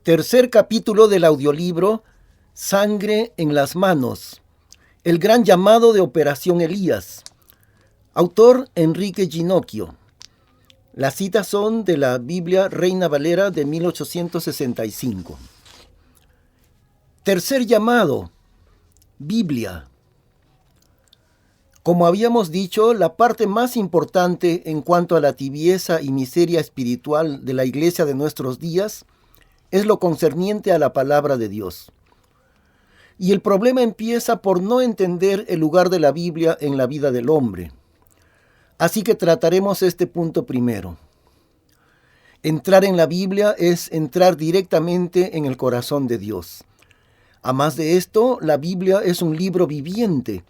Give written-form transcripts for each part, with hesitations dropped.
Tercer capítulo del audiolibro Sangre en las manos. El gran llamado de Operación Elías. Autor Enrique Ginocchio. Las citas son de la Biblia Reina Valera de 1865. Tercer llamado. Biblia. Como habíamos dicho, la parte más importante en cuanto a la tibieza y miseria espiritual de la iglesia de nuestros días es lo concerniente a la palabra de Dios. Y el problema empieza por no entender el lugar de la Biblia en la vida del hombre. Así que trataremos este punto primero. Entrar en la Biblia es entrar directamente en el corazón de Dios. A más de esto, la Biblia es un libro viviente,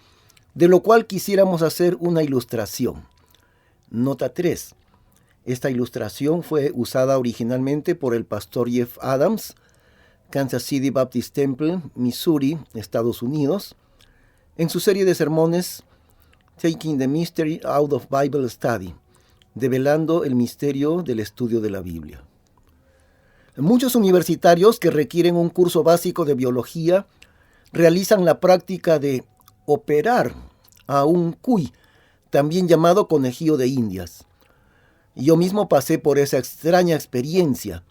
de lo cual quisiéramos hacer una ilustración. Nota 3. Esta ilustración fue usada originalmente por el pastor Jeff Adams, Kansas City Baptist Temple, Missouri, Estados Unidos, en su serie de sermones Taking the Mystery Out of Bible Study, develando el misterio del estudio de la Biblia. Muchos universitarios que requieren un curso básico de biología realizan la práctica de operar a un cuy, también llamado conejillo de Indias. Yo mismo pasé por esa extraña experiencia.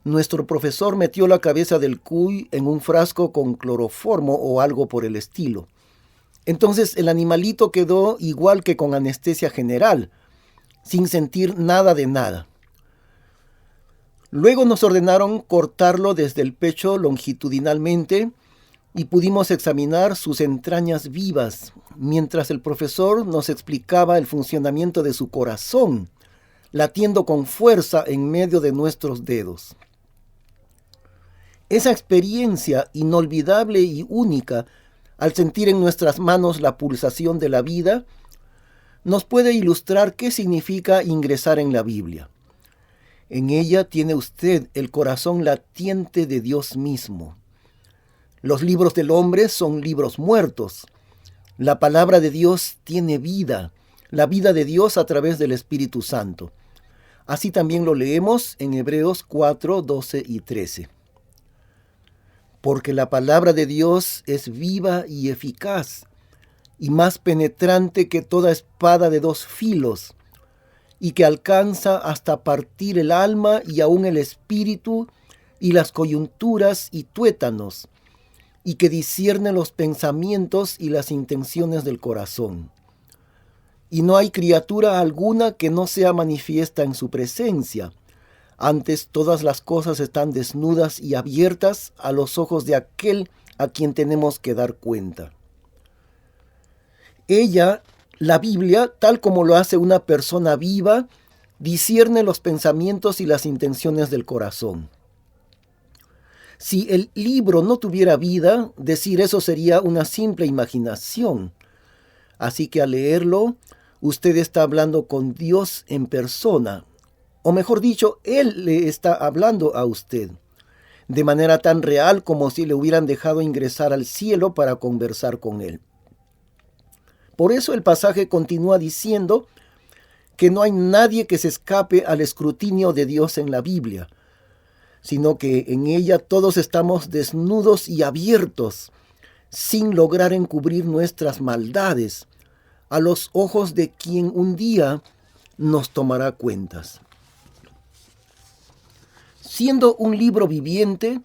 Nuestro profesor metió la cabeza del cuy en un frasco con cloroformo o algo por el estilo. Entonces el animalito quedó igual que con anestesia general, sin sentir nada de nada. Luego nos ordenaron cortarlo desde el pecho longitudinalmente y pudimos examinar sus entrañas vivas, mientras el profesor nos explicaba el funcionamiento de su corazón, latiendo con fuerza en medio de nuestros dedos. Esa experiencia inolvidable y única, al sentir en nuestras manos la pulsación de la vida, nos puede ilustrar qué significa ingresar en la Biblia. En ella tiene usted el corazón latiente de Dios mismo. Los libros del hombre son libros muertos. La palabra de Dios tiene vida, la vida de Dios a través del Espíritu Santo. Así también lo leemos en Hebreos 4, 12 y 13. Porque la palabra de Dios es viva y eficaz, y más penetrante que toda espada de dos filos, y que alcanza hasta partir el alma y aún el espíritu, y las coyunturas y tuétanos, y que discierne los pensamientos y las intenciones del corazón. Y no hay criatura alguna que no sea manifiesta en su presencia. Antes todas las cosas están desnudas y abiertas a los ojos de aquel a quien tenemos que dar cuenta. Ella, la Biblia, tal como lo hace una persona viva, discierne los pensamientos y las intenciones del corazón. Si el libro no tuviera vida, decir eso sería una simple imaginación. Así que al leerlo, usted está hablando con Dios en persona, o mejor dicho, Él le está hablando a usted, de manera tan real como si le hubieran dejado ingresar al cielo para conversar con Él. Por eso el pasaje continúa diciendo que no hay nadie que se escape al escrutinio de Dios en la Biblia, sino que en ella todos estamos desnudos y abiertos, sin lograr encubrir nuestras maldades, a los ojos de quien un día nos tomará cuentas. Siendo un libro viviente,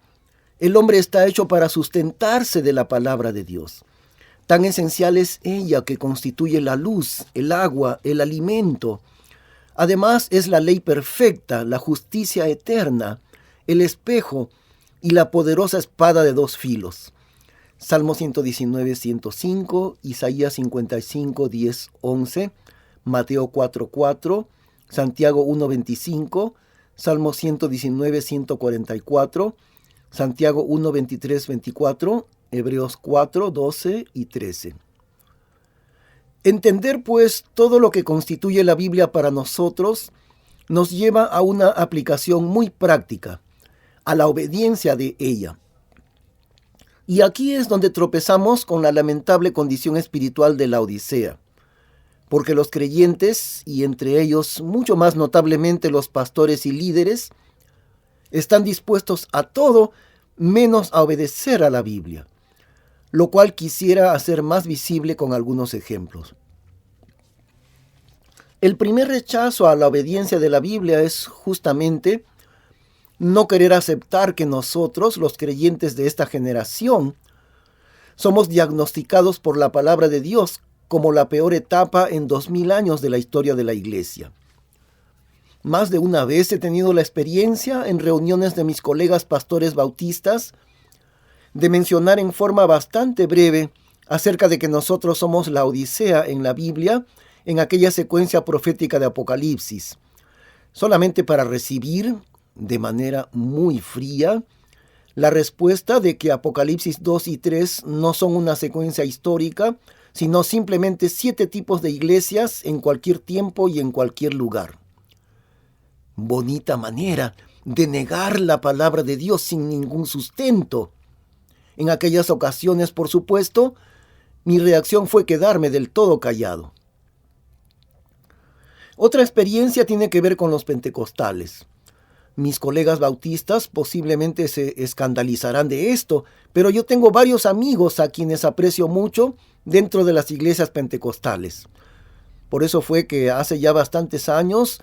el hombre está hecho para sustentarse de la palabra de Dios. Tan esencial es ella que constituye la luz, el agua, el alimento. Además es la ley perfecta, la justicia eterna, el espejo y la poderosa espada de dos filos. Salmo 119, 105, Isaías 55, 10, 11, Mateo 4, 4, Santiago 1, 25, Salmo 119, 144, Santiago 1, 23, 24, Hebreos 4, 12 y 13. Entender, pues, todo lo que constituye la Biblia para nosotros nos lleva a una aplicación muy práctica, a la obediencia de ella. Y aquí es donde tropezamos con la lamentable condición espiritual de la Odisea, porque los creyentes, y entre ellos mucho más notablemente los pastores y líderes, están dispuestos a todo menos a obedecer a la Biblia, lo cual quisiera hacer más visible con algunos ejemplos. El primer rechazo a la obediencia de la Biblia es justamente no querer aceptar que nosotros, los creyentes de esta generación, somos diagnosticados por la palabra de Dios como la peor etapa en 2000 años de la historia de la Iglesia. Más de una vez he tenido la experiencia en reuniones de mis colegas pastores bautistas de mencionar en forma bastante breve acerca de que nosotros somos la Odisea en la Biblia, en aquella secuencia profética de Apocalipsis, solamente para recibir de manera muy fría la respuesta de que Apocalipsis 2 y 3 no son una secuencia histórica, sino simplemente 7 tipos de iglesias en cualquier tiempo y en cualquier lugar. Bonita manera de negar la palabra de Dios sin ningún sustento. En aquellas ocasiones, por supuesto, mi reacción fue quedarme del todo callado. Otra experiencia tiene que ver con los pentecostales. Mis colegas bautistas posiblemente se escandalizarán de esto, pero yo tengo varios amigos a quienes aprecio mucho dentro de las iglesias pentecostales. Por eso fue que hace ya bastantes años,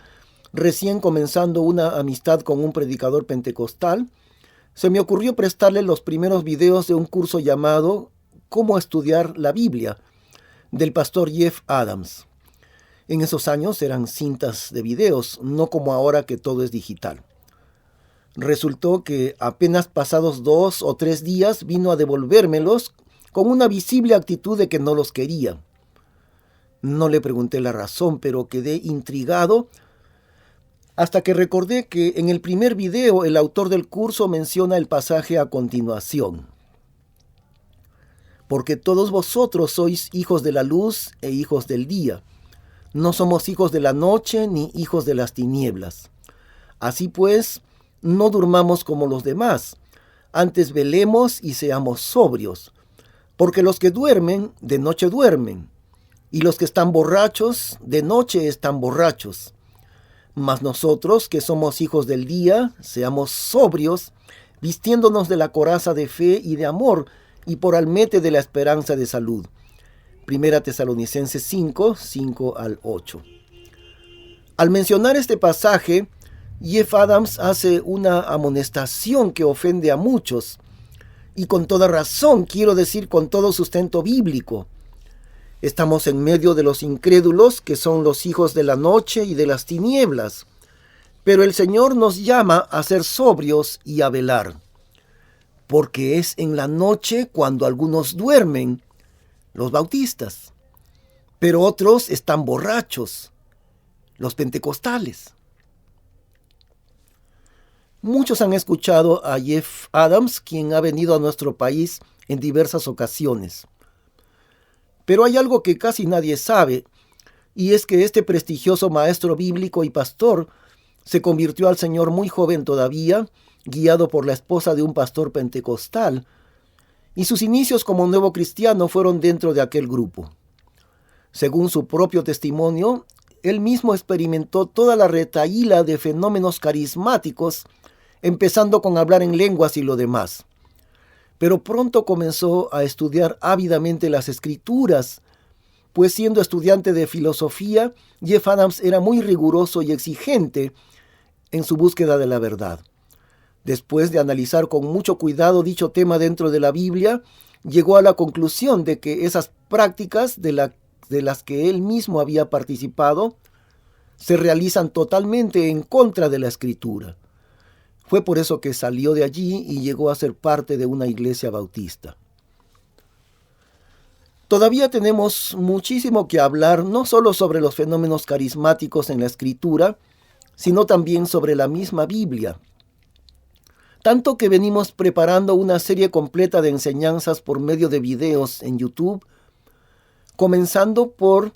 recién comenzando una amistad con un predicador pentecostal, se me ocurrió prestarle los primeros videos de un curso llamado Cómo estudiar la Biblia, del pastor Jeff Adams. En esos años eran cintas de videos, no como ahora que todo es digital. Resultó que apenas pasados 2 o 3 días vino a devolvérmelos con una visible actitud de que no los quería. No le pregunté la razón, pero quedé intrigado hasta que recordé que en el primer video el autor del curso menciona el pasaje a continuación. Porque todos vosotros sois hijos de la luz e hijos del día. No somos hijos de la noche ni hijos de las tinieblas. Así pues, no durmamos como los demás, antes velemos y seamos sobrios. Porque los que duermen, de noche duermen, y los que están borrachos, de noche están borrachos. Mas nosotros, que somos hijos del día, seamos sobrios, vistiéndonos de la coraza de fe y de amor, y por almete de la esperanza de salud. Primera Tesalonicenses 5, 5 al 8. Al mencionar este pasaje, Jeff Adams hace una amonestación que ofende a muchos, y con toda razón, quiero decir con todo sustento bíblico. Estamos en medio de los incrédulos, que son los hijos de la noche y de las tinieblas, pero el Señor nos llama a ser sobrios y a velar, porque es en la noche cuando algunos duermen, los bautistas, pero otros están borrachos, los pentecostales. Muchos han escuchado a Jeff Adams, quien ha venido a nuestro país en diversas ocasiones. Pero hay algo que casi nadie sabe, y es que este prestigioso maestro bíblico y pastor se convirtió al Señor muy joven todavía, guiado por la esposa de un pastor pentecostal, y sus inicios como nuevo cristiano fueron dentro de aquel grupo. Según su propio testimonio, él mismo experimentó toda la retahíla de fenómenos carismáticos, empezando con hablar en lenguas y lo demás. Pero pronto comenzó a estudiar ávidamente las Escrituras, pues siendo estudiante de filosofía, Jeff Adams era muy riguroso y exigente en su búsqueda de la verdad. Después de analizar con mucho cuidado dicho tema dentro de la Biblia, llegó a la conclusión de que esas prácticas de las que él mismo había participado se realizan totalmente en contra de la Escritura. Fue por eso que salió de allí y llegó a ser parte de una iglesia bautista. Todavía tenemos muchísimo que hablar, no solo sobre los fenómenos carismáticos en la Escritura, sino también sobre la misma Biblia. Tanto que venimos preparando una serie completa de enseñanzas por medio de videos en YouTube, comenzando por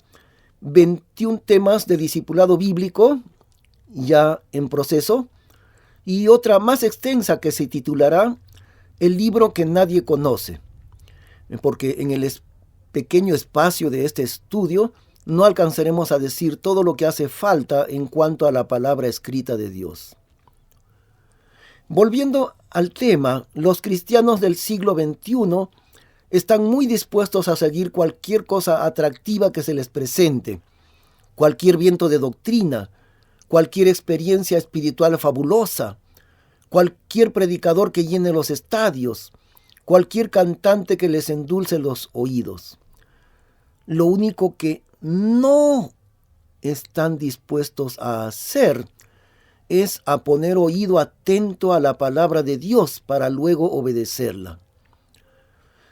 21 temas de discipulado bíblico, ya en proceso, y otra más extensa que se titulará El libro que nadie conoce, porque en el pequeño espacio de este estudio no alcanzaremos a decir todo lo que hace falta en cuanto a la palabra escrita de Dios. Volviendo al tema, los cristianos del siglo XXI están muy dispuestos a seguir cualquier cosa atractiva que se les presente, cualquier viento de doctrina, cualquier experiencia espiritual fabulosa, cualquier predicador que llene los estadios, cualquier cantante que les endulce los oídos. Lo único que no están dispuestos a hacer es a poner oído atento a la palabra de Dios para luego obedecerla.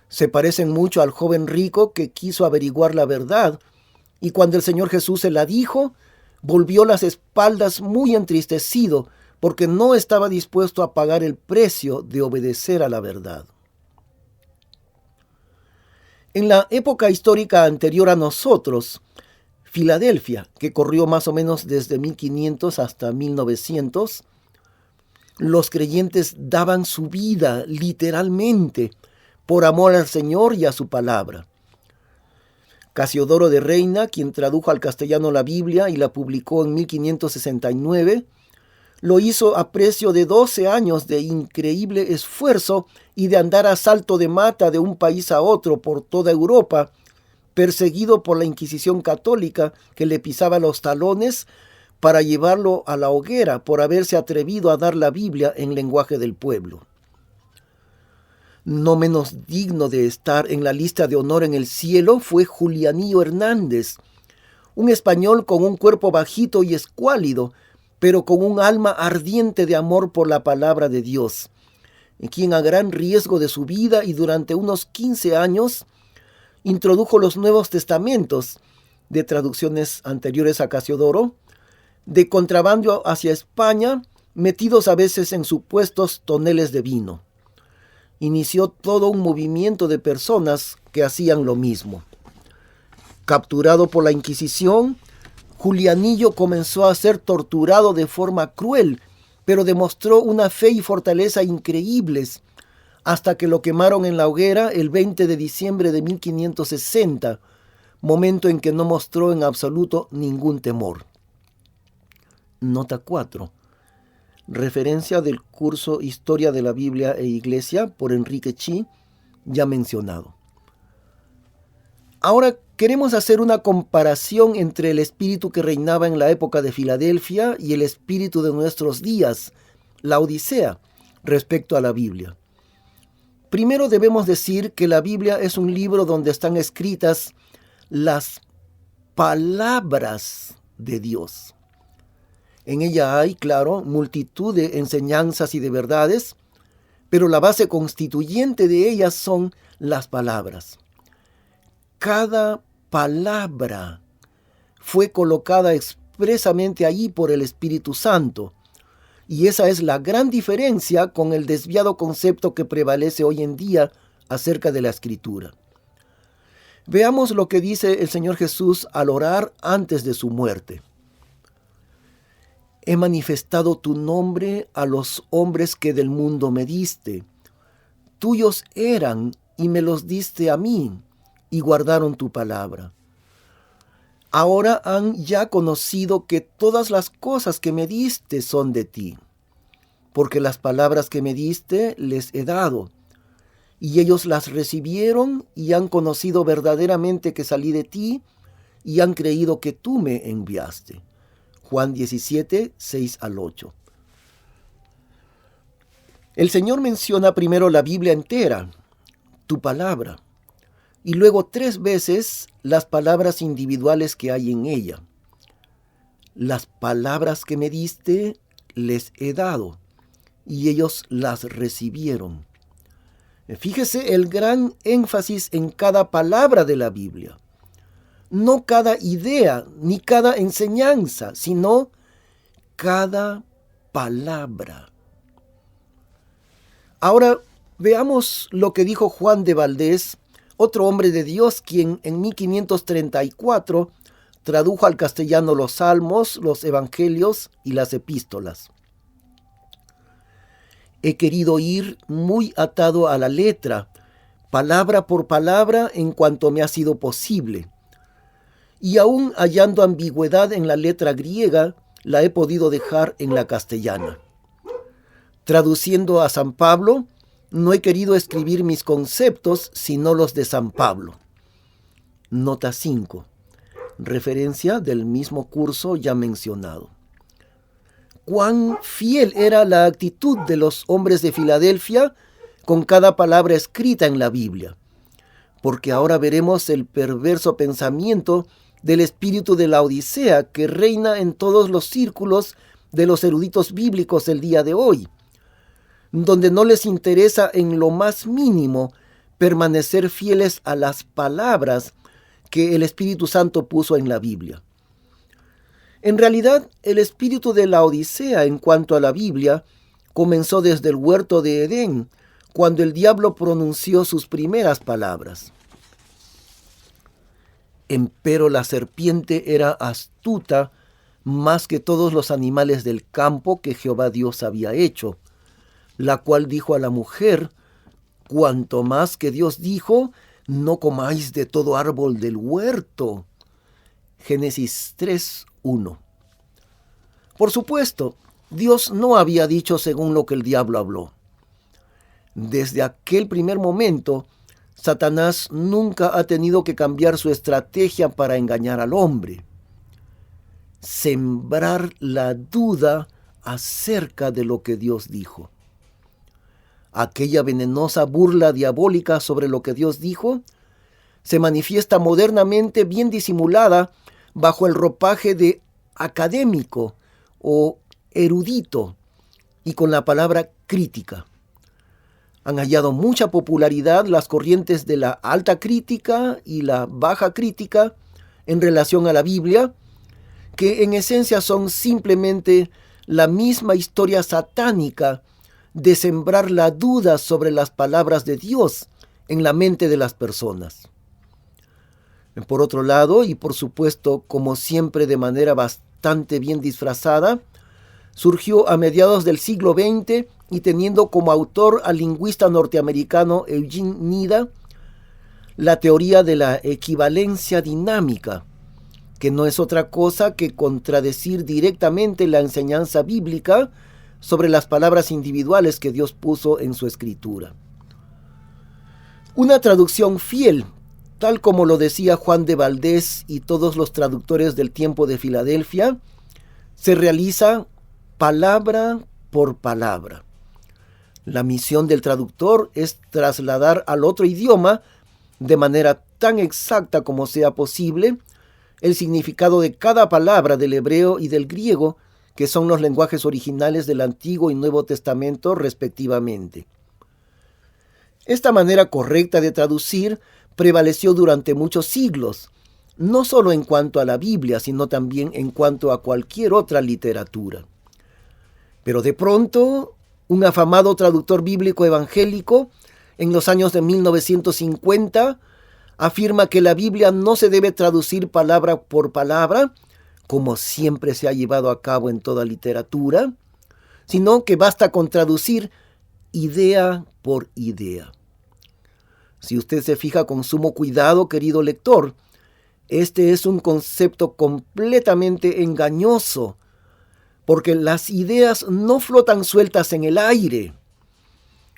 Se parecen mucho al joven rico que quiso averiguar la verdad y cuando el Señor Jesús se la dijo, volvió las espaldas muy entristecido porque no estaba dispuesto a pagar el precio de obedecer a la verdad. En la época histórica anterior a nosotros, Filadelfia, que corrió más o menos desde 1500 hasta 1900, los creyentes daban su vida literalmente por amor al Señor y a su palabra. Casiodoro de Reina, quien tradujo al castellano la Biblia y la publicó en 1569, lo hizo a precio de 12 años de increíble esfuerzo y de andar a salto de mata de un país a otro por toda Europa, perseguido por la Inquisición católica que le pisaba los talones para llevarlo a la hoguera por haberse atrevido a dar la Biblia en lenguaje del pueblo. No menos digno de estar en la lista de honor en el cielo fue Julianillo Hernández, un español con un cuerpo bajito y escuálido, pero con un alma ardiente de amor por la palabra de Dios, quien a gran riesgo de su vida y durante unos 15 años introdujo los Nuevos Testamentos, de traducciones anteriores a Casiodoro, de contrabando hacia España, metidos a veces en supuestos toneles de vino. Inició todo un movimiento de personas que hacían lo mismo. Capturado por la Inquisición, Julianillo comenzó a ser torturado de forma cruel, pero demostró una fe y fortaleza increíbles, hasta que lo quemaron en la hoguera el 20 de diciembre de 1560, momento en que no mostró en absoluto ningún temor. Nota 4. Referencia del curso Historia de la Biblia e Iglesia por Enrique Chi, ya mencionado. Ahora queremos hacer una comparación entre el espíritu que reinaba en la época de Filadelfia y el espíritu de nuestros días, la Odisea, respecto a la Biblia. Primero debemos decir que la Biblia es un libro donde están escritas las palabras de Dios. En ella hay, claro, multitud de enseñanzas y de verdades, pero la base constituyente de ellas son las palabras. Cada palabra fue colocada expresamente allí por el Espíritu Santo, y esa es la gran diferencia con el desviado concepto que prevalece hoy en día acerca de la Escritura. Veamos lo que dice el Señor Jesús al orar antes de su muerte. He manifestado tu nombre a los hombres que del mundo me diste. Tuyos eran y me los diste a mí, y guardaron tu palabra. Ahora han ya conocido que todas las cosas que me diste son de ti, porque las palabras que me diste les he dado, y ellos las recibieron y han conocido verdaderamente que salí de ti, y han creído que tú me enviaste. Juan 17, 6 al 8. El Señor menciona primero la Biblia entera, tu palabra, y luego 3 veces las palabras individuales que hay en ella. Las palabras que me diste les he dado, y ellos las recibieron. Fíjese el gran énfasis en cada palabra de la Biblia. No cada idea ni cada enseñanza, sino cada palabra. Ahora veamos lo que dijo Juan de Valdés, otro hombre de Dios, quien en 1534 tradujo al castellano los Salmos, los Evangelios y las Epístolas. He querido ir muy atado a la letra, palabra por palabra en cuanto me ha sido posible. Y aún hallando ambigüedad en la letra griega, la he podido dejar en la castellana. Traduciendo a San Pablo, no he querido escribir mis conceptos, sino los de San Pablo. Nota 5. Referencia del mismo curso ya mencionado. Cuán fiel era la actitud de los hombres de Filadelfia con cada palabra escrita en la Biblia, porque ahora veremos el perverso pensamiento del espíritu de la Odisea que reina en todos los círculos de los eruditos bíblicos el día de hoy, donde no les interesa en lo más mínimo permanecer fieles a las palabras que el Espíritu Santo puso en la Biblia. En realidad, el espíritu de la Odisea en cuanto a la Biblia comenzó desde el huerto de Edén, cuando el diablo pronunció sus primeras palabras. Empero la serpiente era astuta más que todos los animales del campo que Jehová Dios había hecho, la cual dijo a la mujer: cuanto más que Dios dijo, no comáis de todo árbol del huerto. Génesis 3:1. Por supuesto, Dios no había dicho según lo que el diablo habló. Desde aquel primer momento, Satanás nunca ha tenido que cambiar su estrategia para engañar al hombre. Sembrar la duda acerca de lo que Dios dijo. Aquella venenosa burla diabólica sobre lo que Dios dijo se manifiesta modernamente bien disimulada bajo el ropaje de académico o erudito y con la palabra crítica. Han hallado mucha popularidad las corrientes de la alta crítica y la baja crítica en relación a la Biblia, que en esencia son simplemente la misma historia satánica de sembrar la duda sobre las palabras de Dios en la mente de las personas. Por otro lado, y por supuesto, como siempre de manera bastante bien disfrazada, surgió a mediados del siglo XX y teniendo como autor al lingüista norteamericano Eugene Nida, la teoría de la equivalencia dinámica, que no es otra cosa que contradecir directamente la enseñanza bíblica sobre las palabras individuales que Dios puso en su escritura. Una traducción fiel, tal como lo decía Juan de Valdés y todos los traductores del tiempo de Filadelfia, se realiza palabra por palabra. La misión del traductor es trasladar al otro idioma, de manera tan exacta como sea posible, el significado de cada palabra del hebreo y del griego, que son los lenguajes originales del Antiguo y Nuevo Testamento respectivamente. Esta manera correcta de traducir prevaleció durante muchos siglos, no solo en cuanto a la Biblia, sino también en cuanto a cualquier otra literatura. Pero de pronto, un afamado traductor bíblico evangélico, en los años de 1950, afirma que la Biblia no se debe traducir palabra por palabra, como siempre se ha llevado a cabo en toda literatura, sino que basta con traducir idea por idea. Si usted se fija con sumo cuidado, querido lector, este es un concepto completamente engañoso, porque las ideas no flotan sueltas en el aire.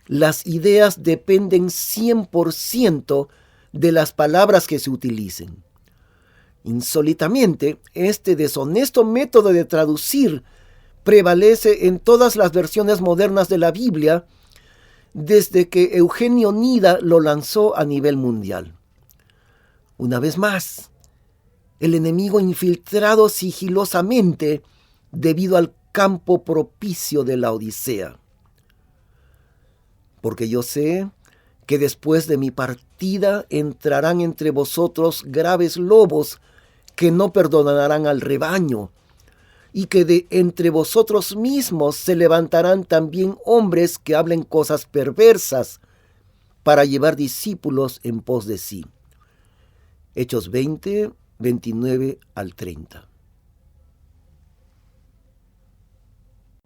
Las ideas dependen 100% de las palabras que se utilicen. Insólitamente, este deshonesto método de traducir prevalece en todas las versiones modernas de la Biblia desde que Eugenio Nida lo lanzó a nivel mundial. Una vez más, el enemigo infiltrado sigilosamente debido al campo propicio de la Odisea. Porque yo sé que después de mi partida entrarán entre vosotros graves lobos que no perdonarán al rebaño, y que de entre vosotros mismos se levantarán también hombres que hablen cosas perversas para llevar discípulos en pos de sí. Hechos 20, 29 al 30.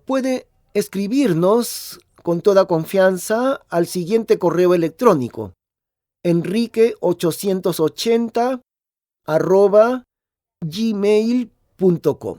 Puede escribirnos con toda confianza al siguiente correo electrónico: enrique880@gmail.com.